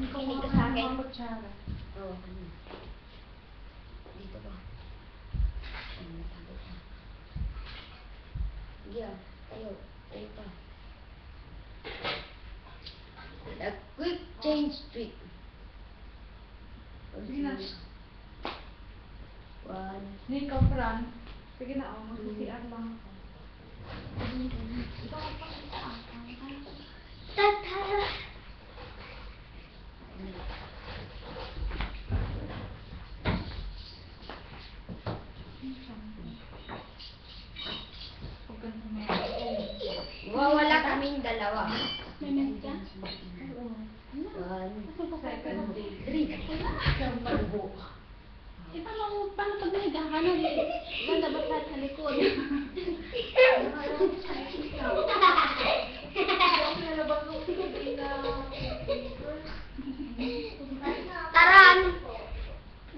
Kinig ka sa akin. Oo, dito ba? Tago pa. Sige ah, tayo. Tayo pa. A quick change trick. Sige na. One. Nico, Fran. Sige na, oh. Mag-CR lang ako. Tata! Wala kaming dalawa. May minute ka? One, Second day. three. Eh, paano pag nahiga ka na? Lalabas lahat sa likod. Taran!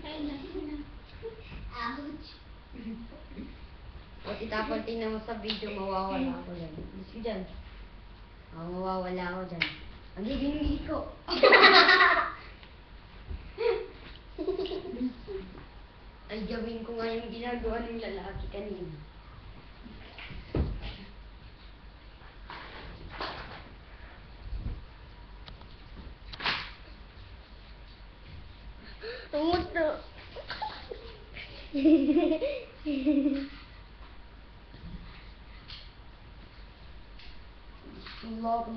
Kain na. Ouch! Pag itapon, tingnan mo sa video, mawawala ako dyan. Sige dyan. Mawawala ako dyan. Ang giging ko. Ay, gawin ko nga yung ginagawa ng lalaki kanina. Umuto. Love.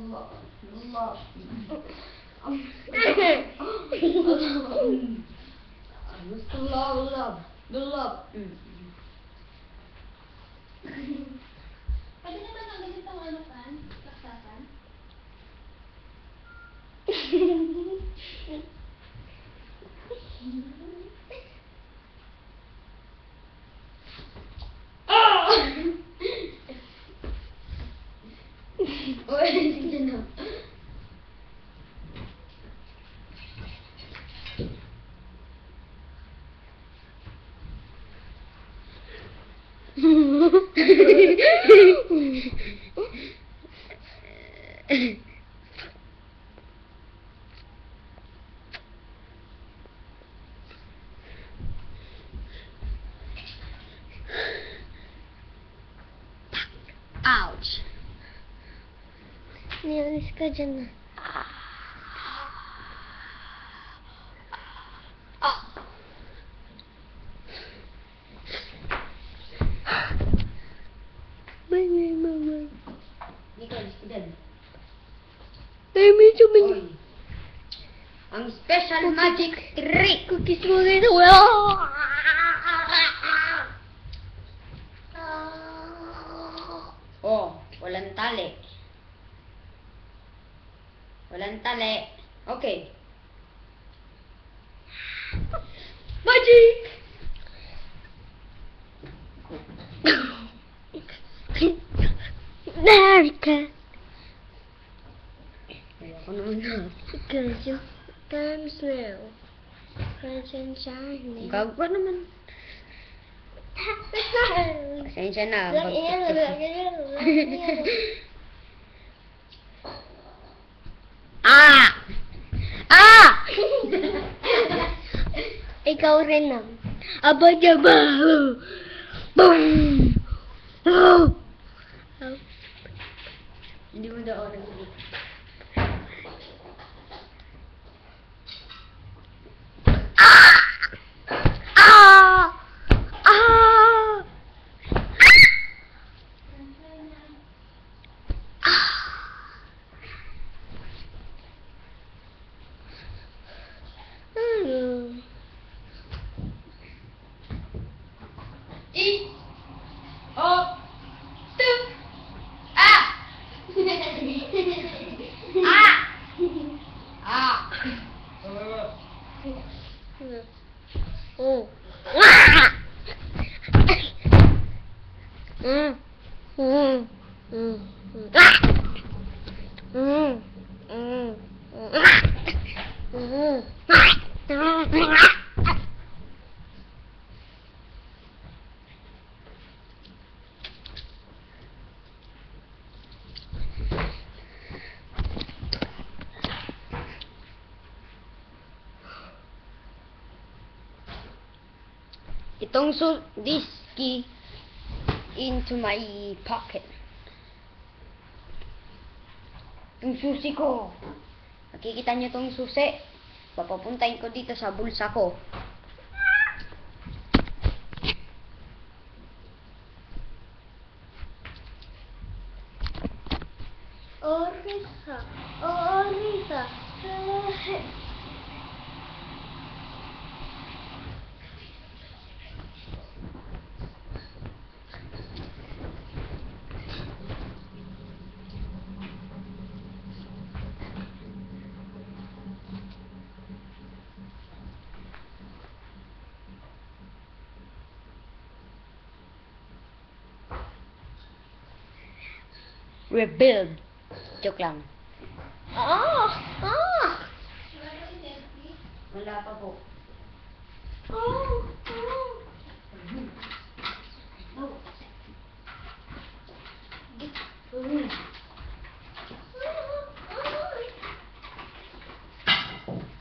Gusto love. Pwede naman ang ganitong ano pan? Laksakan? Oy, sige na. Ouch! Nialis ka dyan na. Mama. Dito, alis ka dyan. Oy. Ang special magic trick. Cookies mo rin. Oh, walang tali. Okay. Magic! There ka. Ayoko naman na. Because you can smell. Fresh and shiny. Gago naman. Pasensya na. Ikaw rin na. Aba-jaba. Boom! Hindi mo daw ako nagsalit. this key into my pocket. Itong susi ko. Nakikita niyo itong susi? Papapuntahin ko dito sa bulsa ko. Orisa. Orisa. Rebuild. Joke lang. Ah! Ah! Wala pa po. Oh! Oh!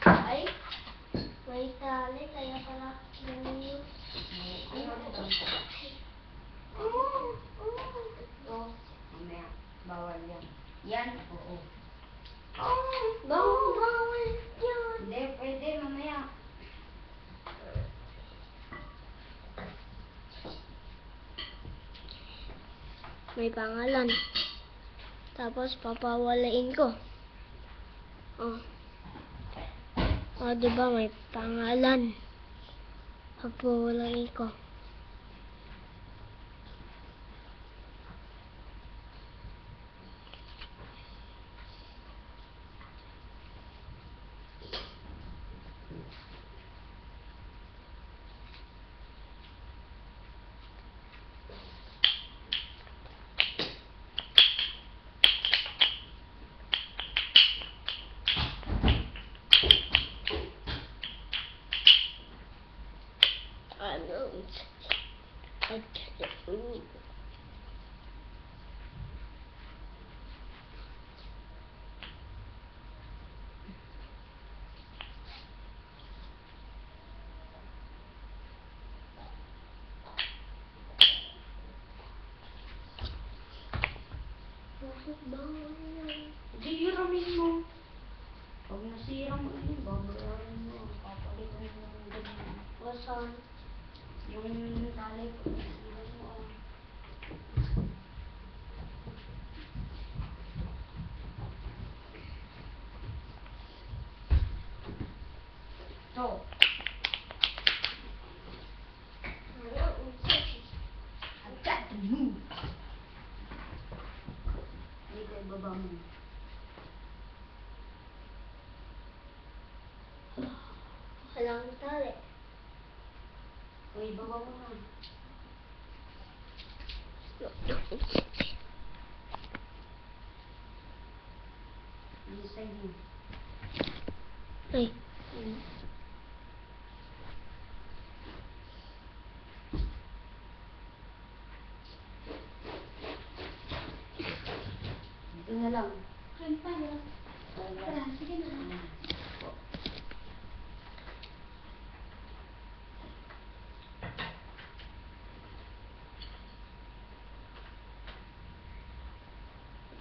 Ay, may tali, kaya pala yun. Oh! Oh! Ito. Mamaya. Bawal yan. Yan. Oo. Oh! Bawal yan. Hindi. Pwede. Mamaya. May pangalan. Tapos papawalain ko. Oh. Oh, di ba may pangalan? Papawalain ko. I can't. Hiramin mo. Pag nasira mo yun, babayaran mo. Papalitan mo yung ganyan. Wasan. Yung tali ko, nasira mo. Ito. I've got to move. Dito ibaba mo. Walang tali. O ibaba mo na. Yung side mo. Ay. Dito na lang. Kanta na. Tara, sige na.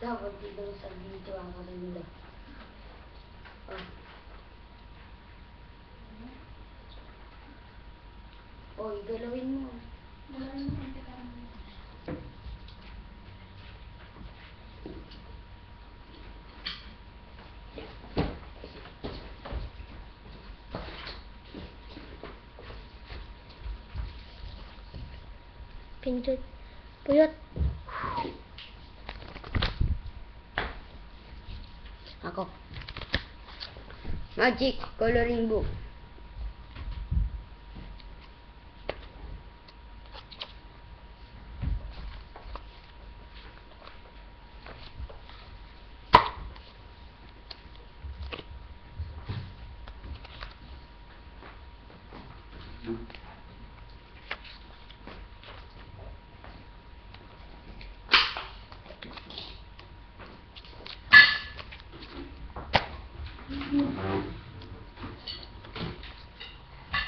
Dapat dito sa video ang maganda. Oh, igalawin mo. Wala na kanta ka naman. Pindot. Puyot. Ako. Magic coloring book.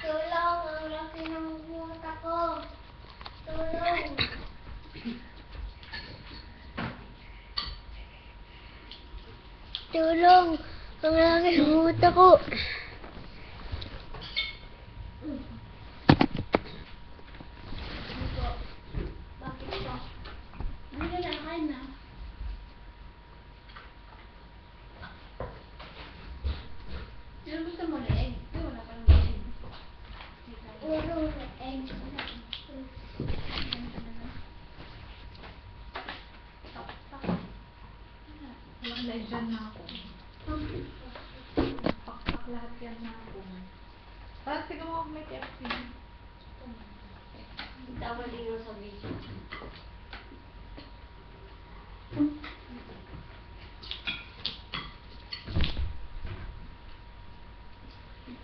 Tulong, ang laki ng buhat ako. Tulong! Ang laki ng uta ko. Bakit po? Hindi na, kain na. Sino gusto mo na egg? Di, wala pa ng egg. Puro eggs. Walang dahil dyan na ako. Pakpak lahat yan na ako. Tapos sige mo may TFC. Tama din yung sa video.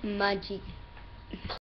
Magic.